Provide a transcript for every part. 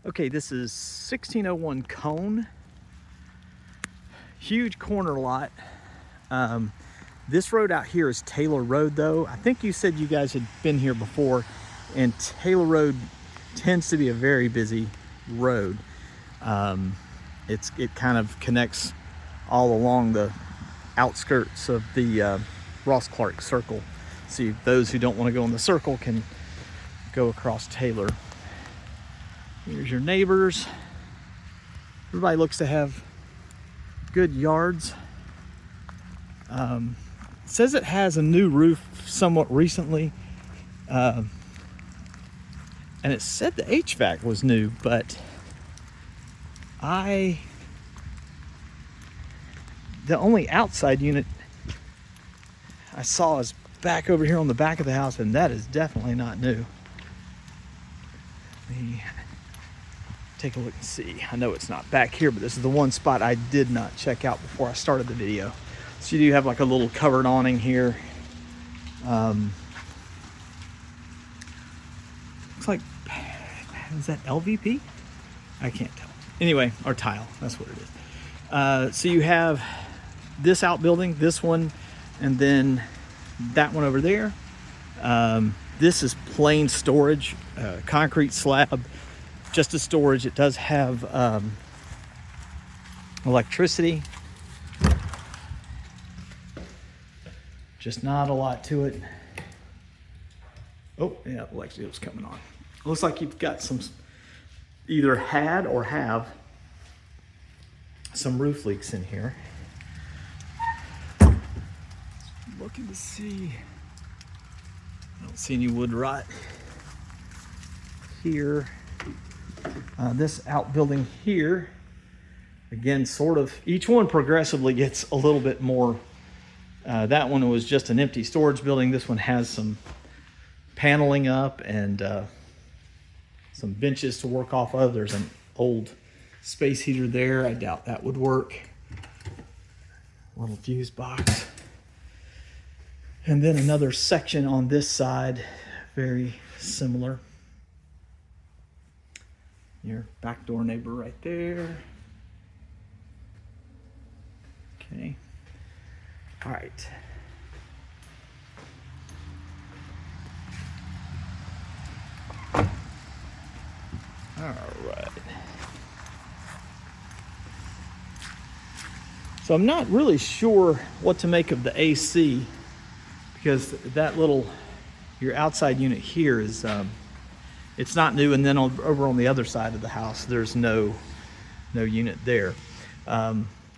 Okay, this is 1601 Cone. Huge corner lot. This road out here is Taylor Road though. I think you said you guys had been here before, and Taylor Road tends to be a very busy road. It kind of connects all along the outskirts of the Ross Clark Circle. So those who don't want to go in the circle can go across Taylor. Here's your neighbors. Everybody looks to have good yards. It says it has a new roof somewhat recently. And it said the HVAC was new, but the only outside unit I saw is back over here on the back of the house, and that is definitely not new. Let me take a look and see. I know it's not back here, but this is the one spot I did not check out before I started the video. So you do have like a little covered awning here. Looks like, is that LVP? I can't tell. Anyway, or tile, that's what it is. So you have this outbuilding, this one, and then that one over there. This is plain storage, concrete slab, just a storage. It does have electricity, just not a lot to it. Oh yeah, electricity was coming on. It looks like you've got some, either had or have some roof leaks in here. Looking to see, I don't see any wood rot here. This outbuilding here, again, sort of, each one progressively gets a little bit more. That one was just an empty storage building. This one has some paneling up and some benches to work off of. There's an old space heater there. I doubt that would work. Little fuse box. And then another section on this side, very similar. Your back door neighbor right there. Okay. All right. All right. So I'm not really sure what to make of the AC, because that little, your outside unit here is, it's not new, and then over on the other side of the house, there's no unit there.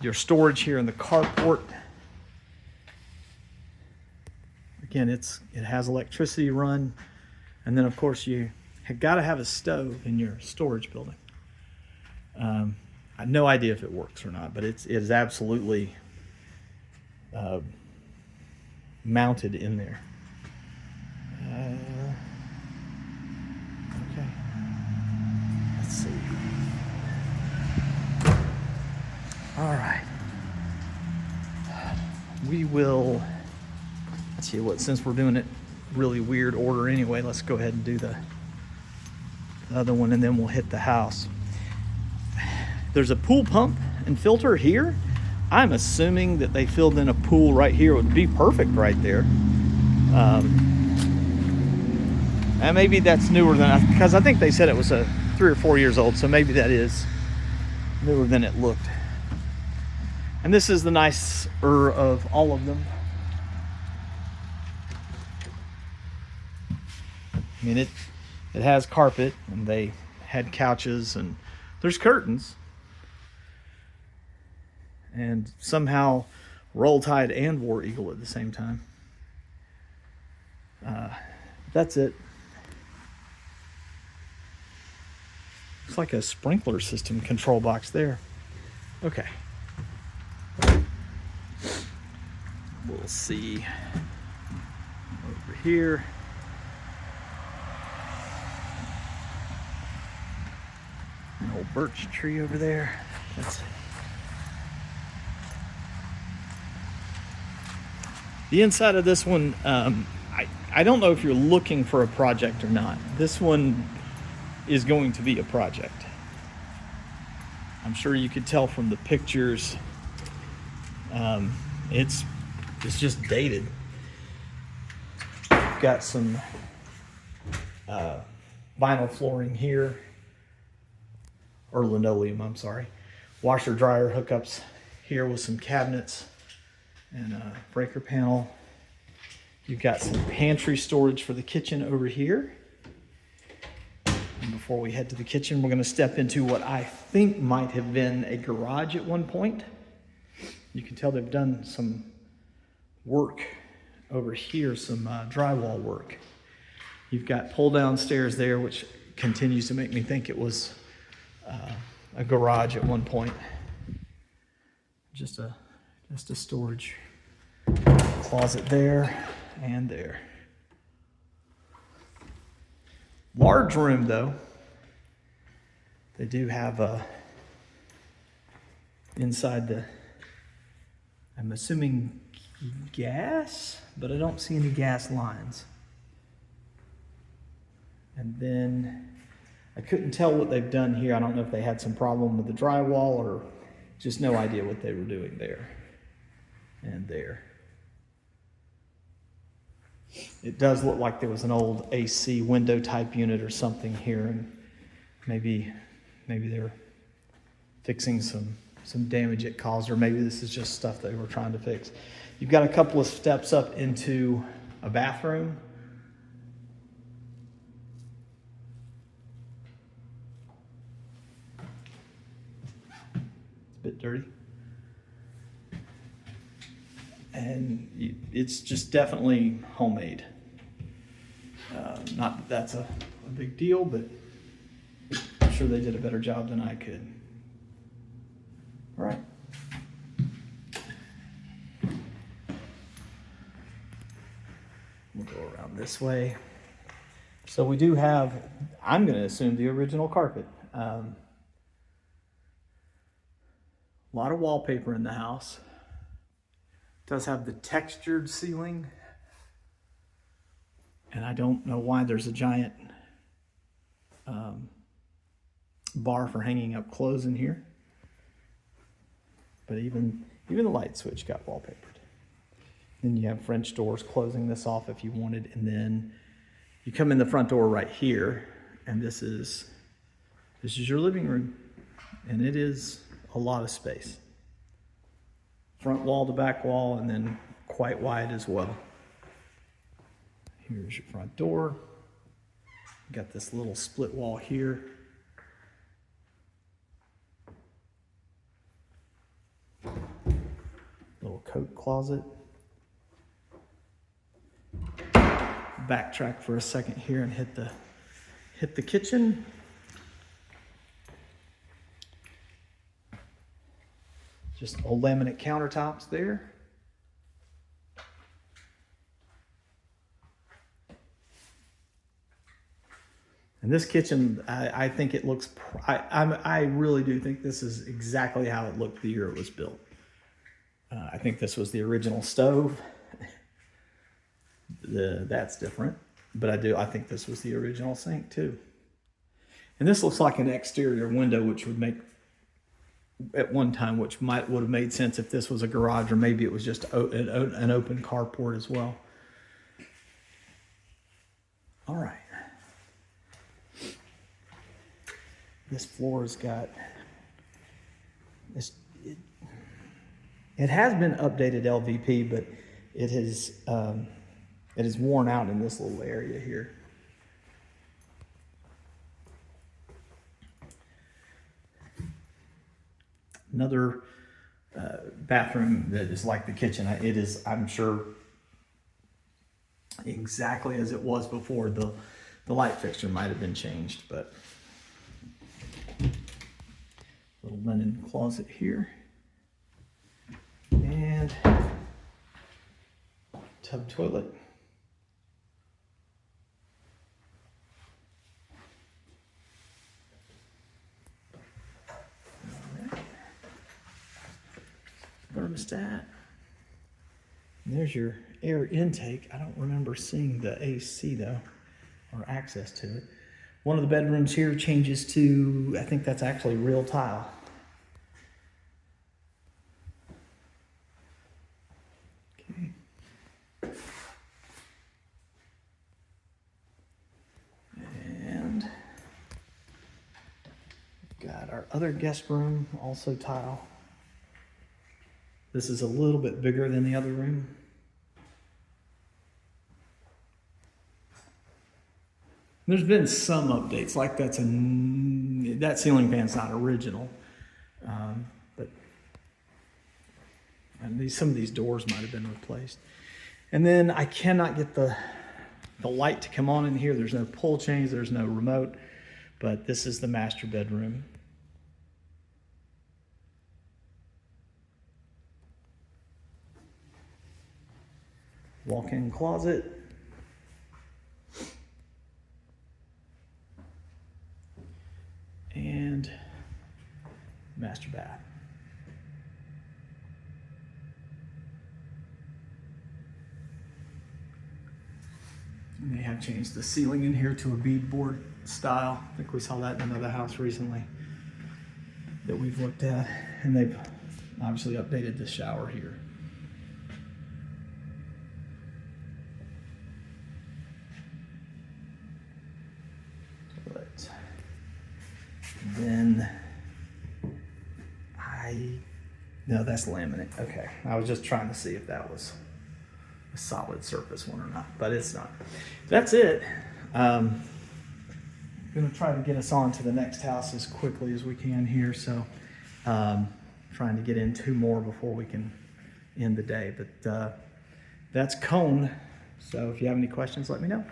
Your storage here in the carport, again, it has electricity run, and then of course you have got to have a stove in your storage building. I have no idea if it works or not, but it is absolutely mounted in there. Okay, let's see. All right, we will, let's see what, since we're doing it really weird order anyway, let's go ahead and do the other one, and then we'll hit the house. There's a pool pump and filter here. I'm assuming that they filled in a pool right here. It would be perfect right there. And maybe that's newer than, because I think they said it was 3 or 4 years old, so maybe that is newer than it looked. And this is the nicer of all of them. I mean, it has carpet, and they had couches, and there's curtains. And somehow Roll Tide and War Eagle at the same time. That's it. Looks like a sprinkler system control box there. Okay. We'll see over here. An old birch tree over there. That's the inside of this one. I don't know if you're looking for a project or not. This one is going to be a project. I'm sure you could tell from the pictures, it's just dated. Got some vinyl flooring here, or linoleum, I'm sorry. Washer dryer hookups here with some cabinets and a breaker panel. You've got some pantry storage for the kitchen over here. And before we head to the kitchen, we're gonna step into what I think might have been a garage at one point. You can tell they've done some work over here, some drywall work. You've got pull down stairs there, which continues to make me think it was a garage at one point. Just a storage closet there and there. Large room though. They do have inside the, I'm assuming gas, but I don't see any gas lines. And then I couldn't tell what they've done here. I don't know if they had some problem with the drywall or just no idea what they were doing there and there. It does look like there was an old AC window type unit or something here, and maybe they're fixing some damage it caused, or maybe this is just stuff they were trying to fix. You've got a couple of steps up into a bathroom. It's a bit dirty. And it's just definitely homemade. Not that that's a big deal, but I'm sure they did a better job than I could. All right. We'll go around this way. So we do have, I'm going to assume, the original carpet. A lot of wallpaper in the house. It does have the textured ceiling. And I don't know why there's a giant bar for hanging up clothes in here. But even the light switch got wallpapered. Then you have French doors closing this off if you wanted. And then you come in the front door right here, and this is your living room. And it is a lot of space. Front wall to back wall, and then quite wide as well. Here's your front door. You got this little split wall here. Little coat closet. Backtrack for a second here and hit the kitchen. Just old laminate countertops there. And this kitchen, I think it looks, I really do think this is exactly how it looked the year it was built. I think this was the original stove. That's different, but I think this was the original sink too. And this looks like an exterior window, which would make, at one time, which would have made sense if this was a garage, or maybe it was just an open carport as well. All right. This floor's got this. It has been updated LVP, but it is worn out in this little area here. Another bathroom that is like the kitchen. It is, I'm sure, exactly as it was before. The light fixture might have been changed, but little linen closet here. And tub toilet. Thermostat. And there's your air intake. I don't remember seeing the AC though, or access to it. One of the bedrooms here changes to, I think that's actually real tile. Got our other guest room, also tile. This is a little bit bigger than the other room. There's been some updates, like that ceiling fan's not original, but and some of these doors might have been replaced. And then I cannot get the light to come on in here. There's no pull chains, there's no remote, but this is the master bedroom. Walk-in closet. And master bath. And they have changed the ceiling in here to a beadboard style. I think we saw that in another house recently that we've looked at. And they've obviously updated the shower here. But then no, that's laminate. Okay, I was just trying to see if that was a solid surface one or not, but it's not. That's it. I'm gonna try to get us on to the next house as quickly as we can here. So trying to get in 2 more before we can end the day, but that's Cone. So if you have any questions, let me know.